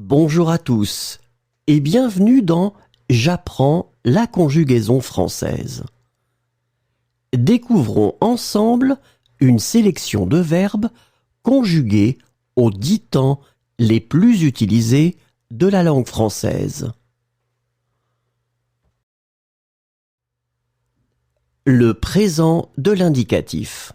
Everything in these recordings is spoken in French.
Bonjour à tous et bienvenue dans J'apprends la conjugaison française. Découvrons ensemble une sélection de verbes conjugués aux 10 temps les plus utilisés de la langue française. Le présent de l'indicatif.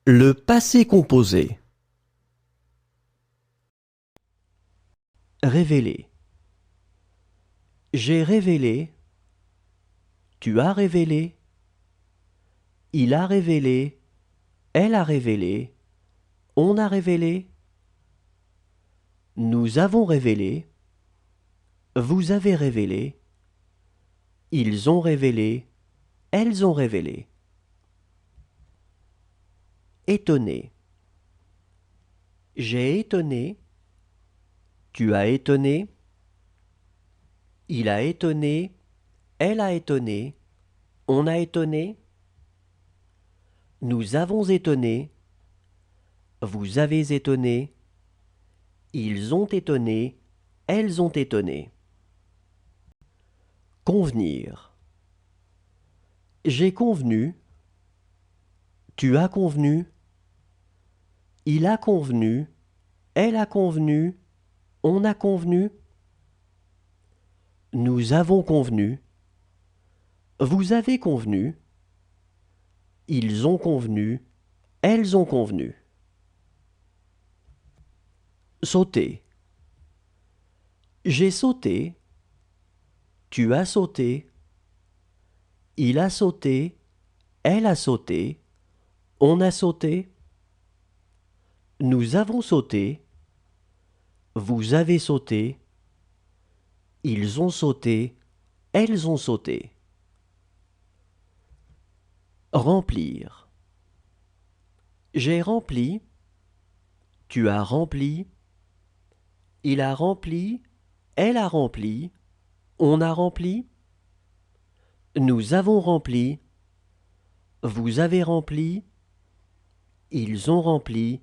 Le passé composé. Révéler. J'ai révélé. Tu as révélé. Il a révélé. Elle a révélé. On a révélé. Nous avons révélé. Vous avez révélé. Ils ont révélé. Elles ont révélé. Étonné. J'ai étonné. Tu as étonné. Il a étonné. Elle a étonné. On a étonné. Nous avons étonné. Vous avez étonné. Ils ont étonné. Elles ont étonné. Convenir. J'ai convenu. Tu as convenu. Il a convenu. Elle a convenu. On a convenu. Nous avons convenu. Vous avez convenu. Ils ont convenu. Elles ont convenu. Sauter. J'ai sauté. Tu as sauté. Il a sauté. Elle a sauté. On a sauté. Nous avons sauté. Vous avez sauté. Ils ont sauté. Elles ont sauté. Remplir. J'ai rempli. Tu as rempli. Il a rempli. Elle a rempli. On a rempli. Nous avons rempli. Vous avez rempli. Ils ont rempli.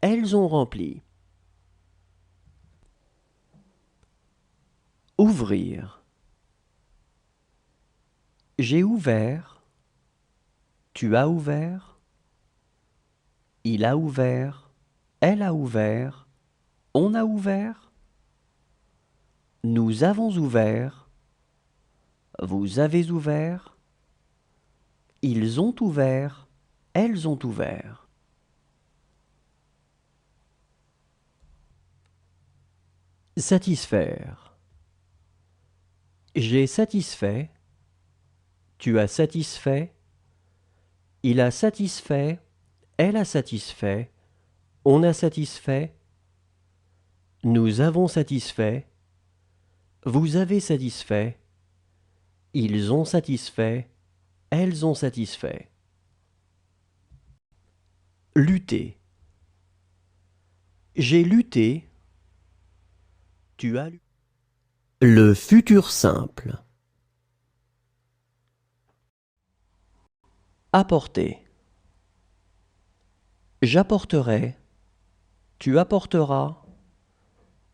Elles ont rempli. Ouvrir. J'ai ouvert. Tu as ouvert. Il a ouvert. Elle a ouvert. On a ouvert. Nous avons ouvert. Vous avez ouvert. Ils ont ouvert. Elles ont ouvert. Satisfaire. J'ai satisfait. Tu as satisfait. Il a satisfait. Elle a satisfait. On a satisfait. Nous avons satisfait. Vous avez satisfait. Ils ont satisfait. Elles ont satisfait. Lutter. J'ai lutté. Tu as lutté. Le futur simple. Apporter. J'apporterai. Tu apporteras.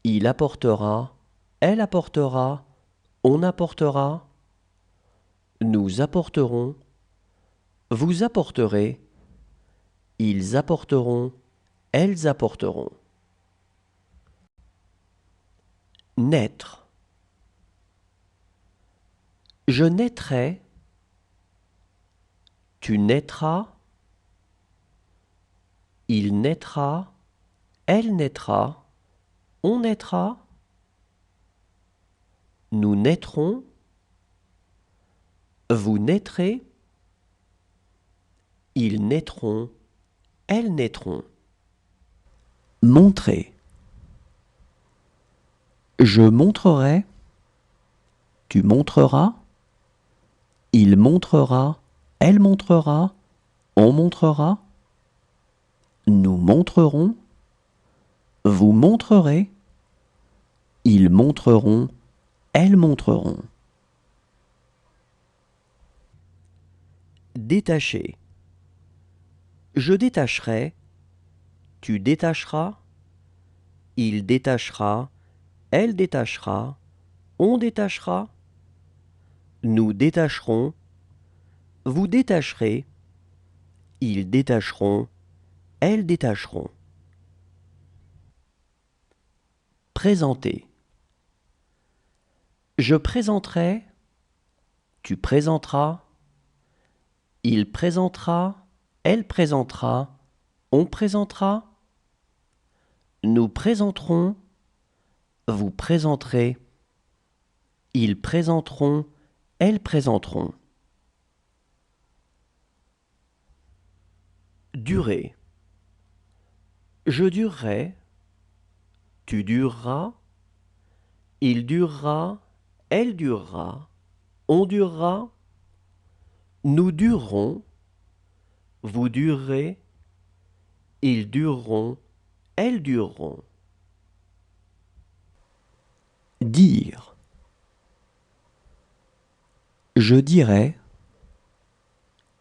Il apportera. Elle apportera. On apportera. Nous apporterons. Vous apporterez. Ils apporteront. Elles apporteront. Naître. Je naîtrai. Tu naîtras. Il naîtra. Elle naîtra. On naîtra. Nous naîtrons. Vous naîtrez. Ils naîtront. Elles naîtront. Montrer. Je montrerai. Tu montreras. Il montrera. Elle montrera. On montrera. Nous montrerons. Vous montrerez. Ils montreront. Elles montreront. Détacher. Je détacherai. Tu détacheras. Il détachera. Elle détachera. On détachera. Nous détacherons. Vous détacherez. Ils détacheront. Elles détacheront. Présenter. Je présenterai. Tu présenteras. Il présentera. Elle présentera. On présentera. Nous présenterons. Vous présenterez. Ils présenteront. Elles présenteront. Durer. Je durerai. Tu dureras. Il durera. Elle durera. On durera. Nous durerons. Vous durerez. Ils dureront. Elles dureront. Dire. Je dirai.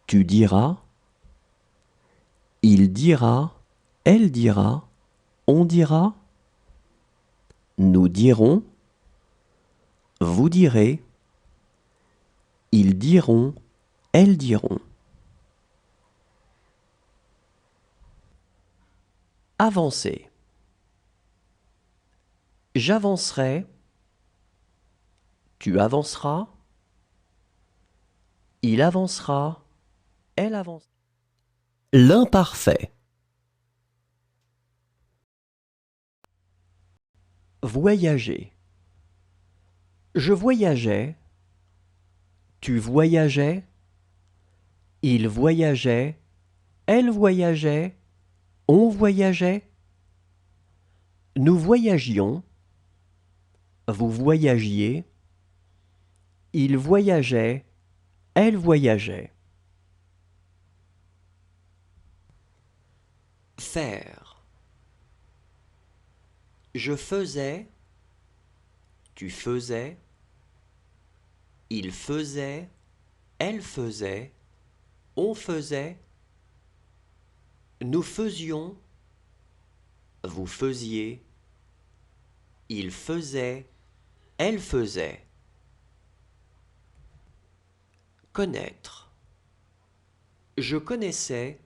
Tu diras. Il dira. Elle dira. On dira. Nous dirons. Vous direz. Ils diront. Elles diront. Avancer. J'avancerai. Tu avanceras. Il avancera. Elle avancera. L'imparfait. Voyager. Je voyageais. Tu voyageais. Il voyageait. Elle voyageait. On voyageait. Nous voyagions, vous voyagiez, il voyageait, elle voyageait. Faire. Je faisais, tu faisais, il faisait, elle faisait, on faisait, nous faisions, vous faisiez, il faisait, elle faisait. Connaître. Je connaissais,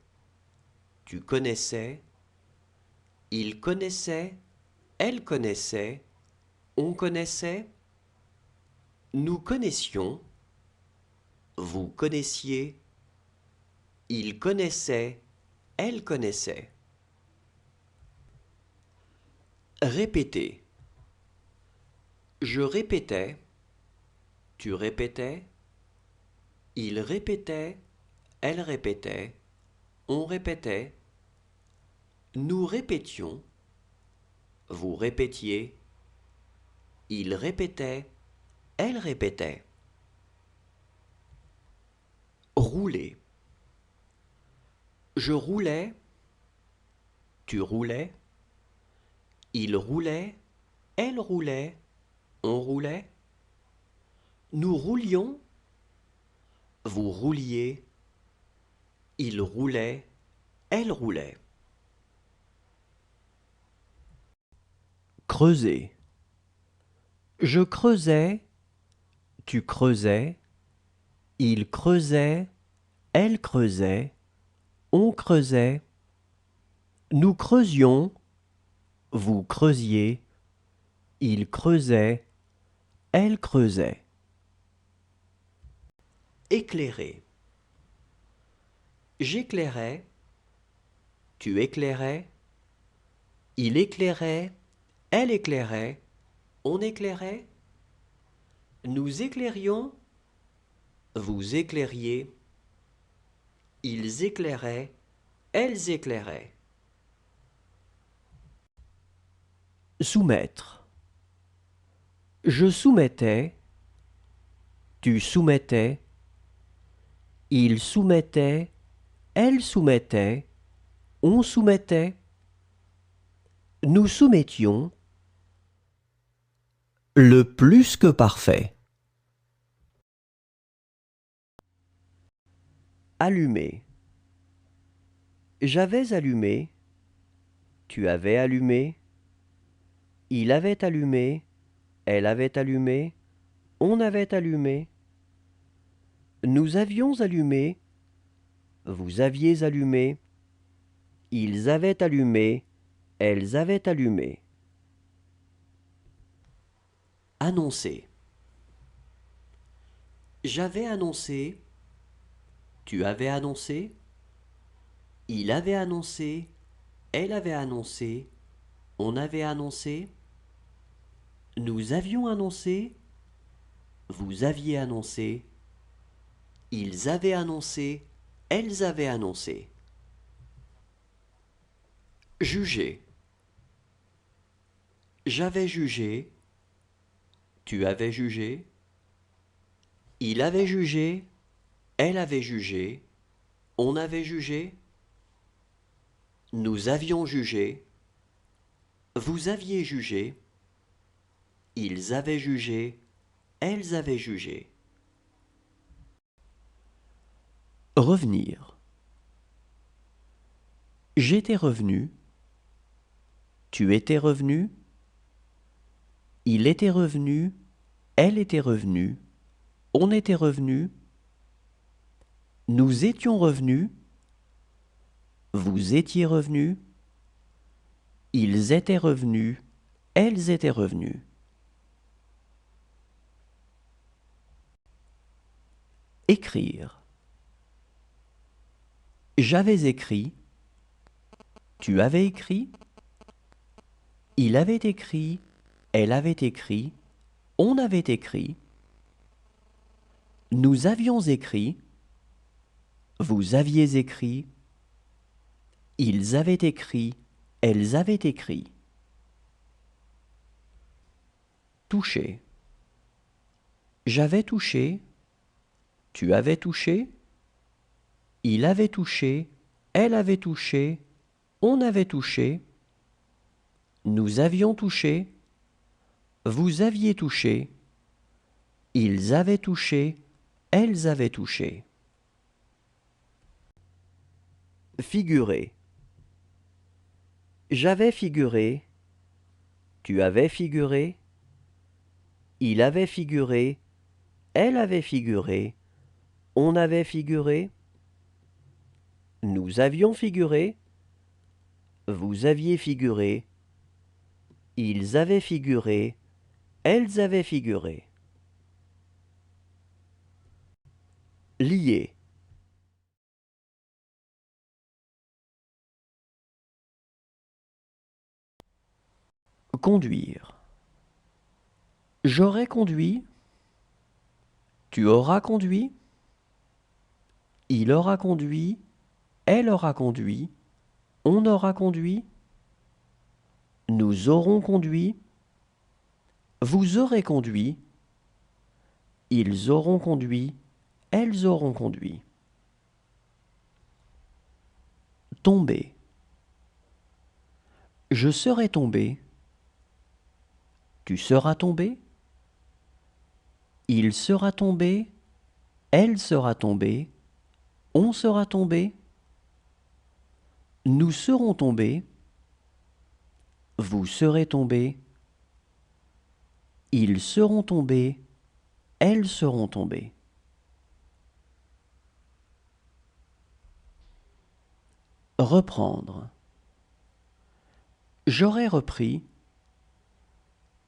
tu connaissais, il connaissait, elle connaissait, on connaissait, nous connaissions, vous connaissiez, il connaissait, elle connaissait. Répéter. Je répétais, tu répétais, il répétait, elle répétait, on répétait, nous répétions, vous répétiez, il répétait, elle répétait. Rouler. Je roulais, tu roulais, il roulait, elle roulait, on roulait, nous roulions, vous rouliez, il roulait, elle roulait. Creuser. Je creusais, tu creusais, il creusait, elle creusait, on creusait, nous creusions, vous creusiez, il creusait, elle creusait. Éclairer. J'éclairais, tu éclairais, il éclairait, elle éclairait, on éclairait, nous éclairions, vous éclairiez, ils éclairaient, elles éclairaient. Soumettre. Je soumettais, tu soumettais, il soumettait, elle soumettait, on soumettait, nous soumettions, le plus que parfait. Allumer. J'avais allumé, tu avais allumé, il avait allumé, elle avait allumé, on avait allumé, nous avions allumé, vous aviez allumé, ils avaient allumé, elles avaient allumé. Annoncer. J'avais annoncé, tu avais annoncé, il avait annoncé, elle avait annoncé, on avait annoncé, nous avions annoncé, vous aviez annoncé, ils avaient annoncé, elles avaient annoncé. Juger. J'avais jugé, tu avais jugé, il avait jugé, elle avait jugé, on avait jugé, nous avions jugé, vous aviez jugé, ils avaient jugé, elles avaient jugé. Revenir. J'étais revenu, tu étais revenu, il était revenu, elle était revenue, on était revenu, nous étions revenus, vous étiez revenus, ils étaient revenus, elles étaient revenues. Écrire. J'avais écrit, tu avais écrit, il avait écrit, elle avait écrit, on avait écrit, nous avions écrit, vous aviez écrit, ils avaient écrit, elles avaient écrit. Toucher. J'avais touché. Tu avais touché. Il avait touché. Elle avait touché. On avait touché. Nous avions touché. Vous aviez touché. Ils avaient touché. Elles avaient touché. Figurer. J'avais figuré. Tu avais figuré. Il avait figuré. Elle avait figuré. On avait figuré. Nous avions figuré. Vous aviez figuré. Ils avaient figuré. Elles avaient figuré. Lier. Conduire. J'aurais conduit. Tu auras conduit. Il aura conduit. Elle aura conduit. On aura conduit. Nous aurons conduit. Vous aurez conduit. Ils auront conduit. Elles auront conduit. Tomber. Je serai tombé. Tu seras tombé. Il sera tombé. Elle sera tombée. On sera tombé. Nous serons tombés. Vous serez tombé. Ils seront tombés. Elles seront tombées. Reprendre. J'aurai repris.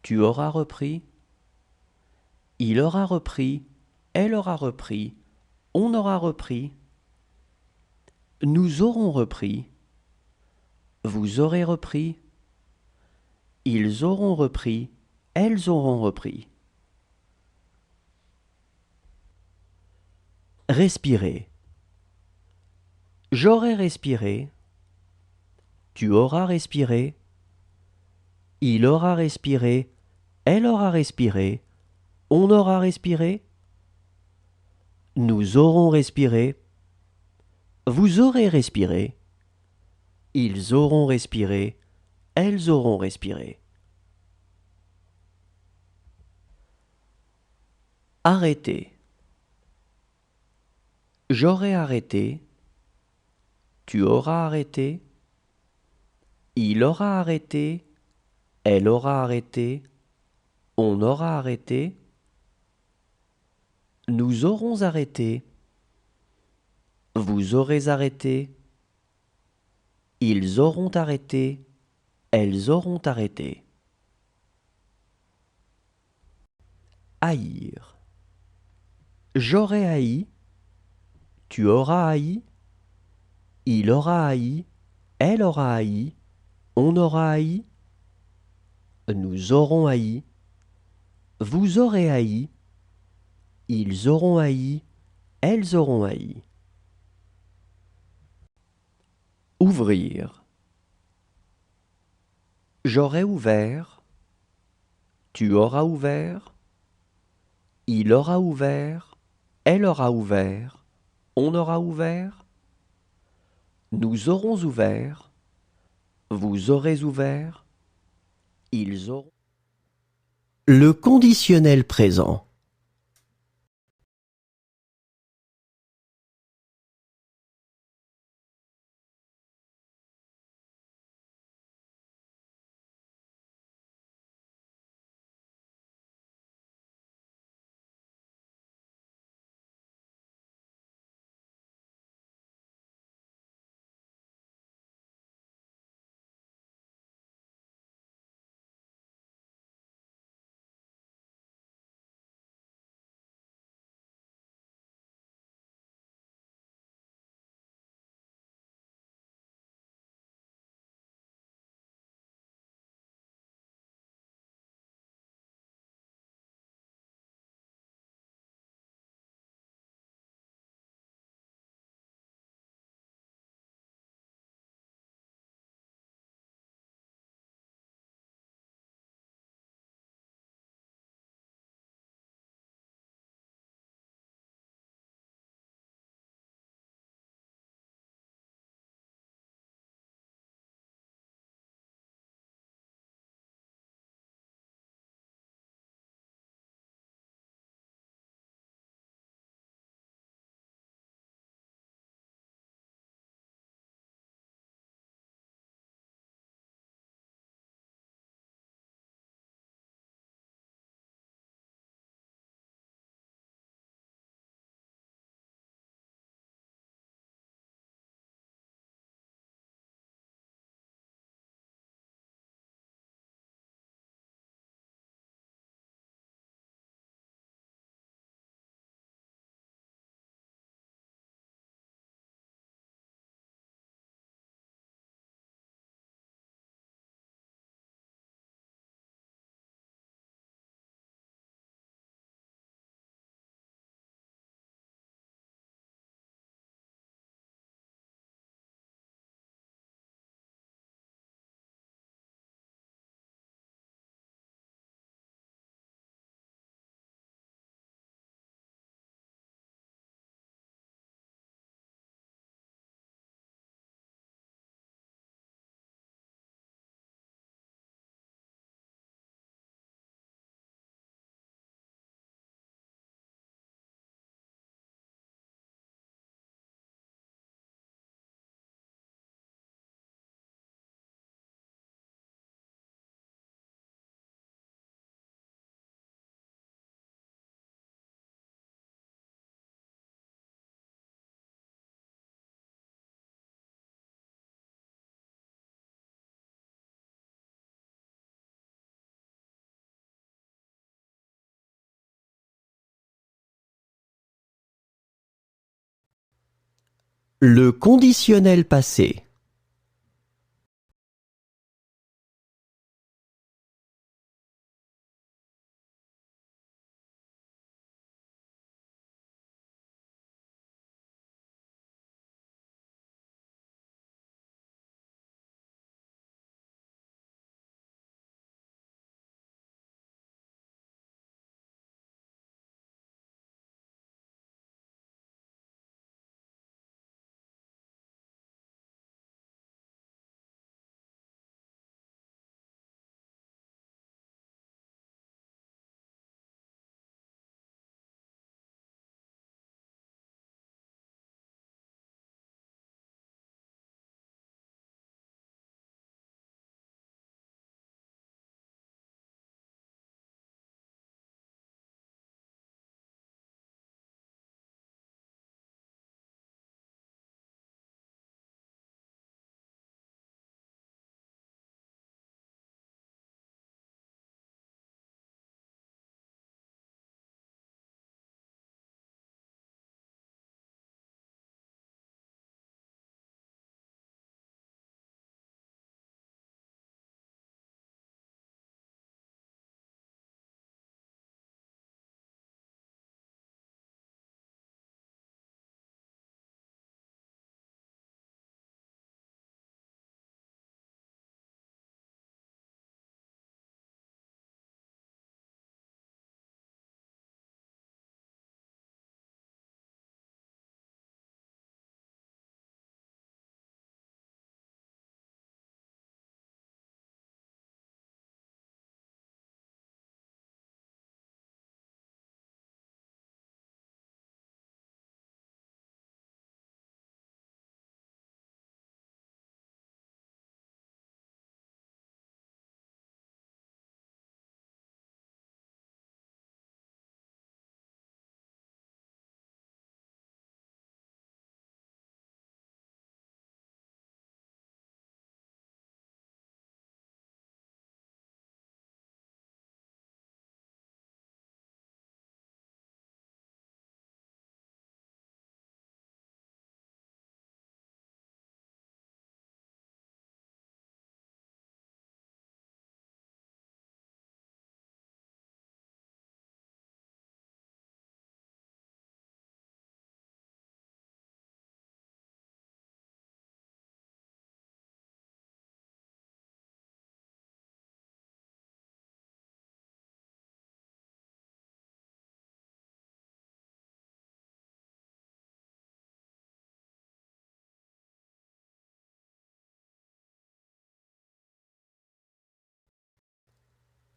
Tu auras repris. Il aura repris. Elle aura repris. On aura repris. Nous aurons repris. Vous aurez repris. Ils auront repris. Elles auront repris. Respirer. J'aurai respiré. Tu auras respiré. Il aura respiré. Elle aura respiré. On aura respiré. Nous aurons respiré. Vous aurez respiré. Ils auront respiré. Elles auront respiré. Arrêter. J'aurai arrêté. Tu auras arrêté. Il aura arrêté. Elle aura arrêté. On aura arrêté. Nous aurons arrêté. Vous aurez arrêté. Ils auront arrêté. Elles auront arrêté. Haïr. J'aurai haï. Tu auras haï. Il aura haï. Elle aura haï. On aura haï. Nous aurons haï. Vous aurez haï. Ils auront haï. Elles auront haï. Ouvrir. J'aurai ouvert. Tu auras ouvert. Il aura ouvert. Elle aura ouvert. On aura ouvert. Nous aurons ouvert. Vous aurez ouvert. Ils auront. Le conditionnel présent. Le conditionnel passé.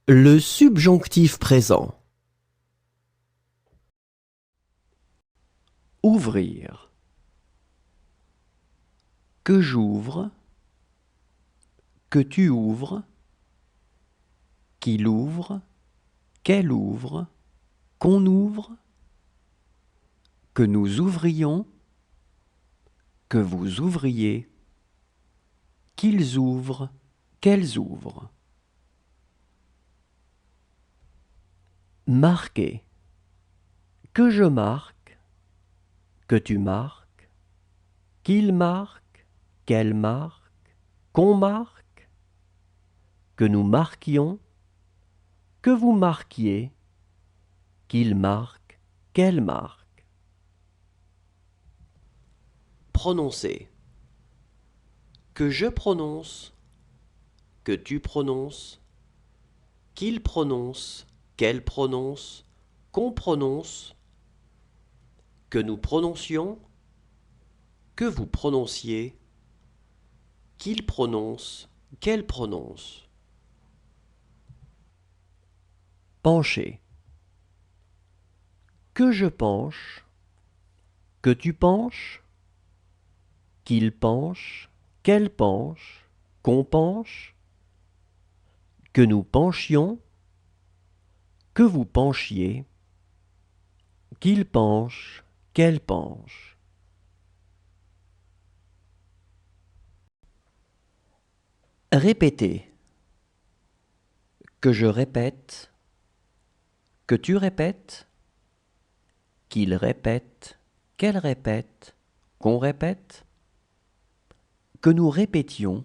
Le subjonctif présent. Ouvrir. Que j'ouvre. Que tu ouvres. Qu'il ouvre. Qu'elle ouvre. Qu'on ouvre. Que nous ouvrions. Que vous ouvriez. Qu'ils ouvrent. Qu'elles ouvrent. Marquer. Que je marque. Que tu marques. Qu'il marque. Qu'elle marque. Qu'on marque. Que nous marquions. Que vous marquiez. Qu'il marque. Qu'elle marque. Prononcer. Que je prononce. Que tu prononces. Qu'il prononce. Qu'elle prononce. Qu'on prononce. Que nous prononcions. Que vous prononciez. Qu'il prononce. Qu'elle prononce. Pencher. Que je penche. Que tu penches. Qu'il penche. Qu'elle penche. Qu'on penche. Que nous penchions. Que vous penchiez. Qu'il penche. Qu'elle penche. Répéter. Que je répète. Que tu répètes. Qu'il répète. Qu'elle répète. qu'on répète, que nous répétions,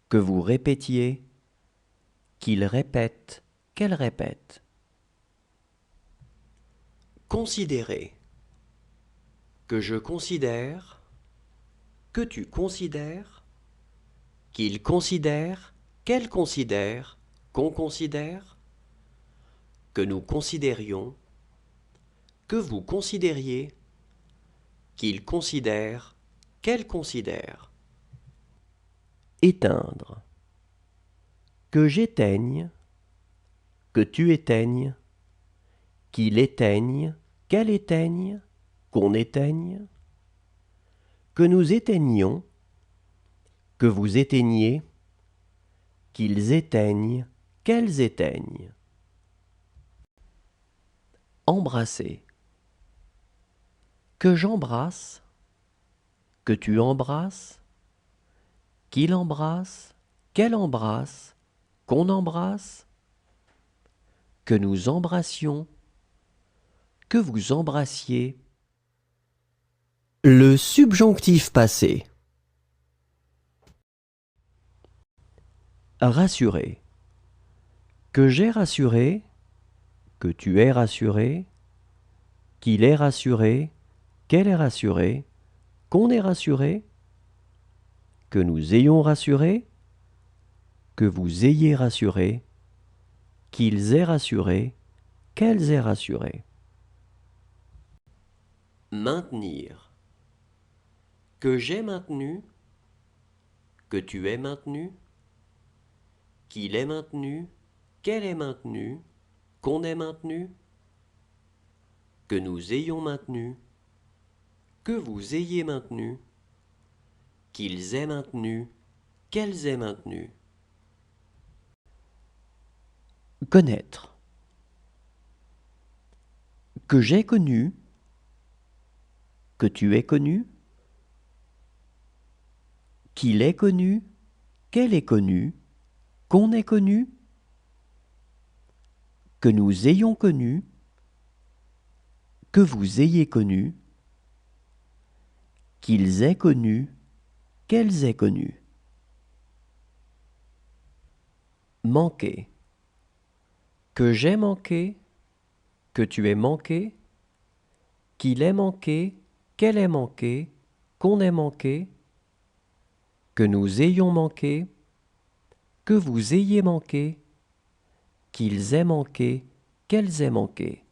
que vous répétiez, qu'il répète, qu'elle répète. Considérer, que je considère, que tu considères, qu'il considère, qu'elle considère, qu'on considère, que nous considérions, que vous considériez, qu'il considère, qu'elle considère. Éteindre, que j'éteigne, que tu éteignes, qu'il éteigne, qu'elle éteigne, qu'on éteigne, que nous éteignions, que vous éteigniez, qu'ils éteignent, qu'elles éteignent. Embrasser, que j'embrasse, que tu embrasses, qu'il embrasse, qu'elle embrasse, qu'on embrasse, que nous embrassions, que vous embrassiez. Le subjonctif passé. Rassurer, que j'ai rassuré, que tu es rassuré, qu'il est rassuré, qu'elle est rassurée, qu'on est rassuré, que nous ayons rassuré, que vous ayez rassuré, qu'ils aient rassuré, qu'elles aient rassuré. Maintenir, que j'ai maintenu, que tu aies maintenu, qu'il ait maintenu, qu'elle ait maintenu, qu'on ait maintenu, que nous ayons maintenu, que vous ayez maintenu, qu'ils aient maintenu, qu'elles aient maintenu. Connaître, que j'ai connu, que tu aies connu, qu'il ait connu, qu'elle ait connu, qu'on ait connu, que nous ayons connu, que vous ayez connu, qu'ils aient connu, qu'elles aient connu. Manquer, que j'ai manqué, que tu aies manqué, qu'il ait manqué, qu'elle ait manqué, qu'on ait manqué, que nous ayons manqué, que vous ayez manqué, qu'ils aient manqué, qu'elles aient manqué.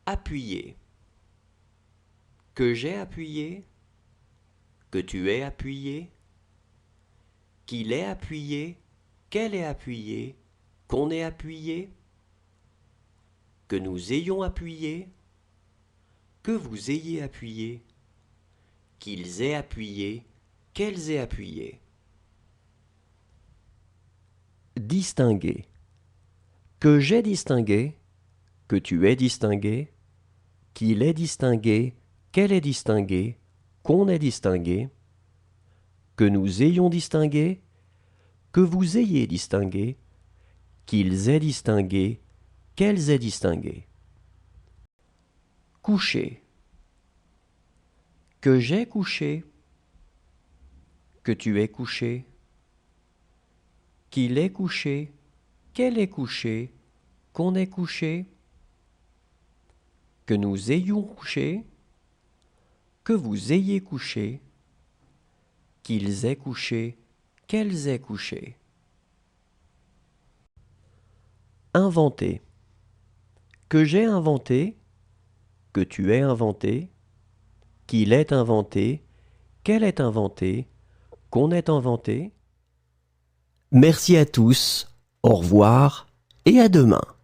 Appuyer, que j'ai appuyé, que tu aies appuyé, qu'il ait appuyé, qu'elle ait appuyé, qu'on ait appuyé, que nous ayons appuyé, que vous ayez appuyé, qu'ils aient appuyé, qu'elles aient appuyé. Distinguer, que j'ai distingué, que tu aies distingué, qu'il ait distingué, qu'elle ait distingué, qu'on ait distingué, que nous ayons distingué, que vous ayez distingué, qu'ils aient distingué, qu'elles aient distingué. Coucher, que j'ai couché, que tu aies couché, qu'il ait couché, qu'elle ait couché, qu'on ait couché, que nous ayons couché, que vous ayez couché, qu'ils aient couché, qu'elles aient couché. Inventer, que j'ai inventé, que tu aies inventé, qu'il ait inventé, qu'elle ait inventé, qu'on ait inventé. Merci à tous, au revoir et à demain.